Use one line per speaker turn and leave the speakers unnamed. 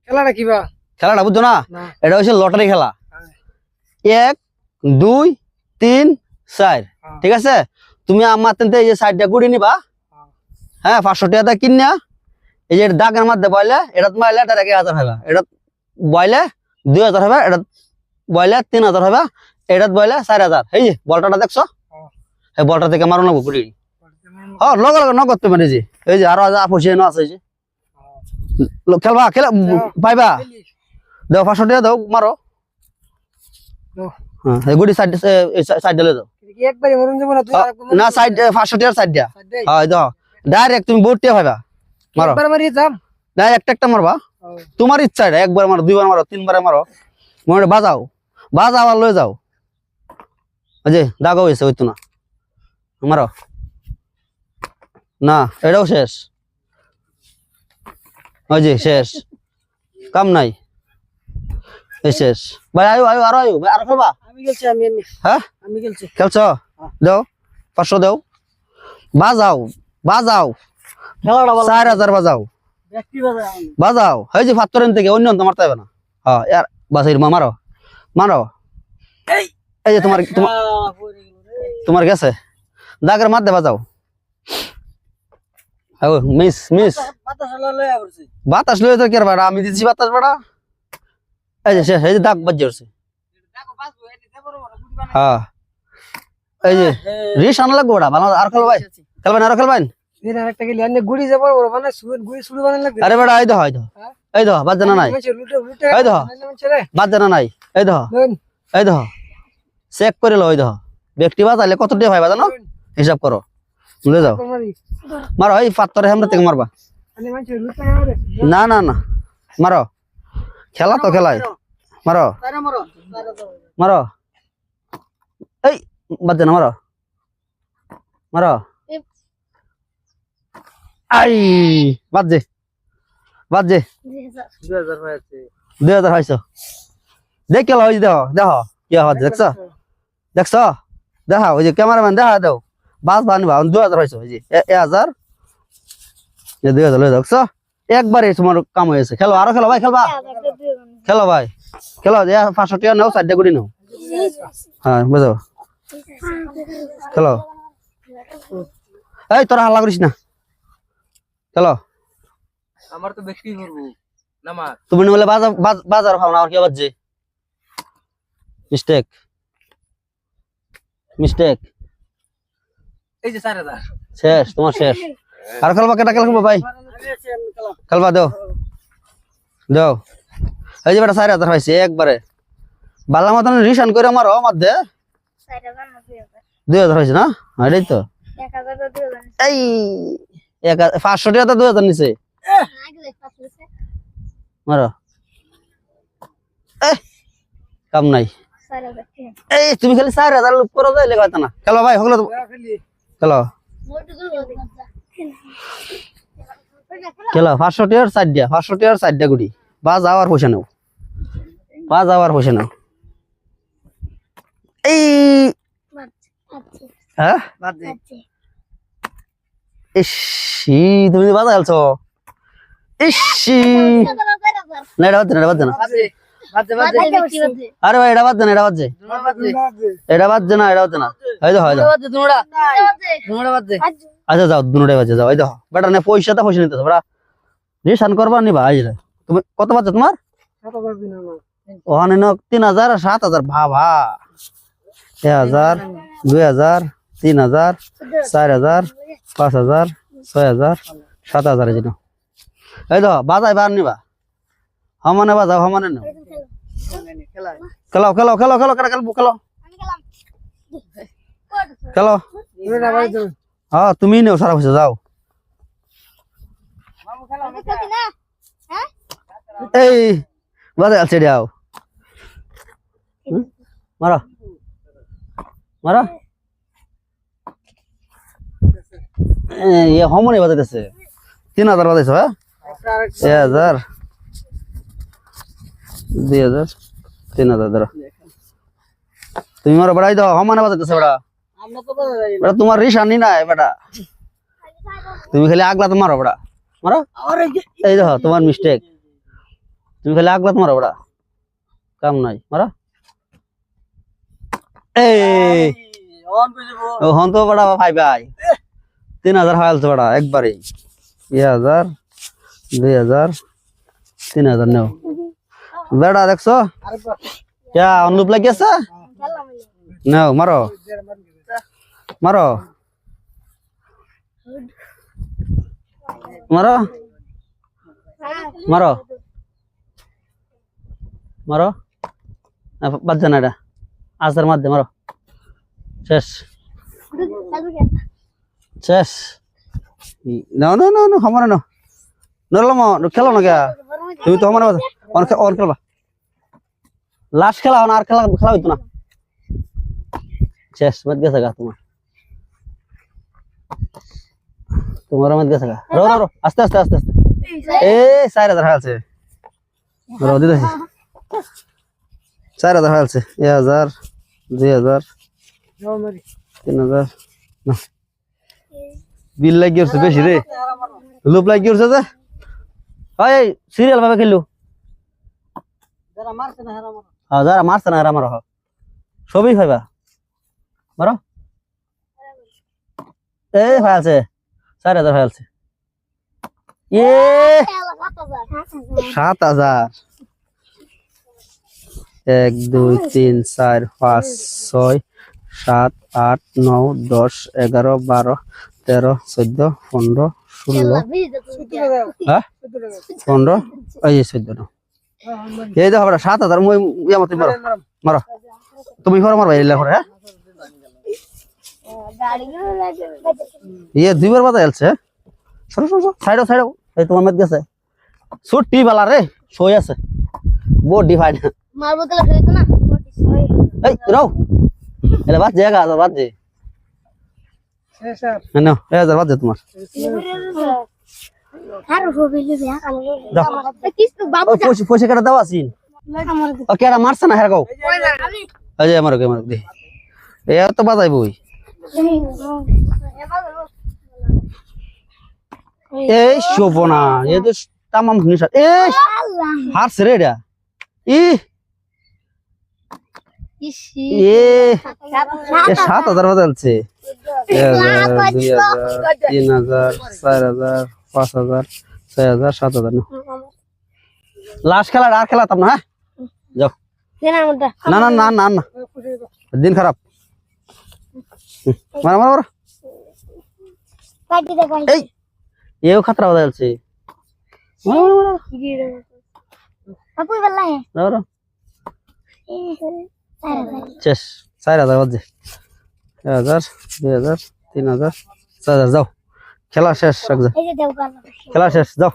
খেলাটা কিবা
খেলাটা বুঝছো না এটা হচ্ছে লটারি খেলা 1 2 3 4 ঠিক আছে তুমি আমার তেনতে এই যে সাইডটা গুড়ি নিবা হ্যাঁ 500 টাকা কিনা এই যে দাগের মধ্যে বইলে এটা মাইলে এটা 1000 হবে এটা বইলে 2000 হবে এটা বইলে 3000 হবে এটা বইলে 4000 এই যে বলটাটা দেখছো এই বলটা থেকে মারো না গুড়ি হ্যাঁ লগে লগে নগদ তুমি জি এই যে আরো পয়সা এনে আছে এই যে খেলবা খেলা পাইবা দাও 500 টাকা দাও মারো হ্যাঁ এই গুড়ি সাইড দিলে দাও
একবারে মরন যাব না তুই
না সাইড 500 টাকার সাইড দিয়া হ্যাঁ দাও ডাইরেক্ট তুমি বোর্ডটা পাইবা মারো
একবার মারি যাম
ডাইরেক্ট একটা মারবা তোমার ইচ্ছা এটা একবার মারো দুইবার মারো তিনবারে মারো মনে বাজাও বাজাও আর লয়ে যাও ওই যে দাগও হইছে হইতো না মারো না এটাও শেষ ওই যে শেষ কাম নাই এই শেষ ভাই আয়ো আয়ো আরো আয়ো ভাই আরো খেলবা
আমি গেলছি আমি
হ্যাঁ
আমি গেলছি
খেলছো দাও 500 দাও বাজাও বাজাও
খেলাটা ভালো
4000 বাজাও
ব্যক্তি বাজায়
বাজাও এই যে ফাত্তরেন থেকে অন্য অন্ত মারতে হবে না হ্যাঁ ইয়ার বাসাইর মারো মারো এই যে তোমার গেছে দাগের মারতে বাজাও মিস মিস
বাতাস লয়ে আইছে
বাতাস লয়ে তো কি আর বাড়া আমি দিছি বাতাস বাড়া এই যে শেষ এই যে দাগ বাজে উঠছে হ্যাঁ এই যে রিস আনা লাগবে ওটা ভালো আর খেলবা ভাই খেলবেন আর খেলবেন
এর আরেকটা গেলি আনে গুড়ি যাব ওর মানে সুর গুড়ি শুরু বানান লাগবে
আরে বেটা এই দো বাদ জানা নাই এই দো বাদ জানা নাই এই দো চেক করে লো এই দো ব্যক্তি বাজাইলে কত টাকা ভাই জানো হিসাব করো লয়ে যাও মারো এই পাত্তরে হামরা থেকে মারবা না না না মারো খেলা তো খেলাই মারো মারো এই বাদ জানা মারো মারো আই বাদ যে 2000 হইছে দেখ খেলা হইছে দেখো দেখো কি হয় দেখছো দেখছো দেখা ওই যে ক্যামেরাম্যান দেখা দাও বাস বানবা 2000 হইছে ওই যে 1000 এই 2000 লই দেখছো একবারে তোমার কাম হয়েছে খেলো আরো খেলো ভাই খেলবা খেলো ভাই খেলো 500 টাকা নাও 4 গুড়ি নাও হ্যাঁ বুঝো খেলো এই তোরা হাল্লা করিস না চলো
আমার তো ব্যক্তি করব নামা
তুমি বলে বাজার খাও না আর কি বাজে মিস্টেক
এই যে 4000
শেষ তোমার শেষ আর খেলবা কেটা খেলবা ভাই খেলবা দাও এই যে বেটা 4000 হইছে একবারে বালা মতন রিশান করে মারো মধ্যে 2000 হইছে না এটাই তো 1000 এই 500 টাকা তো 2000 নিছে মারো কাম নাই এই তুমি খালি 4000 লুপ করো যাইলে কথা না খেলো ভাই হলো খেলো খেলো 500 টাকার সাইড দিয়া 500 টাকার সাইড দিয়া গুড়ি বাজ আওয়ার পয়সা নাও এই হ্যাঁ ইসি তুমি বাজা খেলছো ইসি না এটা বাদ না আরে ভাই এটা বাদ না এই দেখো আচ্ছা যাও দুটাই বাজে যাও এই দেখো বেটা না পয়সা নিতে বেটা রিশান করবা নিবা এই যে তুমি কত বাজে তোমার ওখানে 3000 আর 7000 ভাবা 1000 2000 3000 4000 5000 6000 7000 এই এই দেখো বাজাই বার নিবা হমানে বাজাও হমানে নাও খেলো হ্যাঁ তুমি নেও সারা পয়সা যাও এই বাজাই আছে যাও মারো এই হমনে বাজাইতেছে 3000 বাজাইছো হ্যাঁ 1000 2000 3000 ধরো তুমি মারো বড়াই দাও হমানে বাজাইতেছে বড়া বড়া তোমার রিশানি নাই বেটা তুমি খালি আগলা তো মারো বড়া মারো এই দেখো তোমার মিস্টেক তুমি খালি আগলাত মারো ওটা কাম নাই মারো এই হন তো বড়া ভাই ভাই 3000 হালছে বড়া একবারে 1000 2000 3000 নাও বেড়া দেখছো क्या अनुप लग गया ना मारो मारो मारो मारो मारो बच जाना आसर मत दे मारो शेष शेष नो नो नो नो हमारा नो नरलमो खेलो ना क्या तुम तो हमारा और खेलबा लास्ट खेला और खेला खेला होतो ना शेष मत गेसा का तुम्हारा मत गेसा का रो रो रो आस्ते आस्ते आस्ते आस्ते ए 4000 हाल से रो दे 4000 हाल से 1000 2000 3000 ना बिल लाग गयो से बेसी रे लूप लाग गयो से ओए सीरियल भाবে খেলু
যারা মারছে না হেরা মারো
হ্যাঁ যারা মারছে না এরা মারো সবই খাইবা মারো এই ফালছে 4000 ফালছে এ 7000 1 2 3 4 5 6 7 8 9 10 11 12 13 14 15 16 হ্যাঁ 15 এই 14 এই দেখো 7000 মই ইয়া মত মারো মারো তুমি ফর মারবা এলা করে হ্যাঁ ये দুইবার বাজা আলছে সরো সরো সাইডো সাইডো এই তোমার মত গেছে ছুটি বালা রে সই আছে বডি ফাইট
মারবো তাহলে খেলতো না
এই রাও এলা বাদ জায়গা আছে বাদ দে
শেষ আর
না এ হাজার বাদ দে তোমার
আর রবিলে বিয়া
দাও
কিস তো বাবু
ও পয়সা কাটা দাও আসিন
আমার
ও কেডা মারছ না হেরা গাও
আমি
এই আমারো কে মারো দে এ তো বাজাইবই এই শোভনা এ তো তামাম নিশা এই হার ছেড়ে এটা ই
ইসি
এ 7000 বদলছে 1000 2000 3000 4000 5000 6000 7000 লাস্ট খেলা আর খেলাতাম না হ্যাঁ যাও
দেনা আমারটা
না না না না না দিন খারাপ মার মার মার
কাটি দে কাটি
এই এও খতরা বদলছে মার মার মার
আপু বললা হে
মার
সারা
শেষ 4000 বাজে 1000 2000 3000 4000 যাও খেলা শেষ
এই যে দেও কাল
খেলা শেষ যাও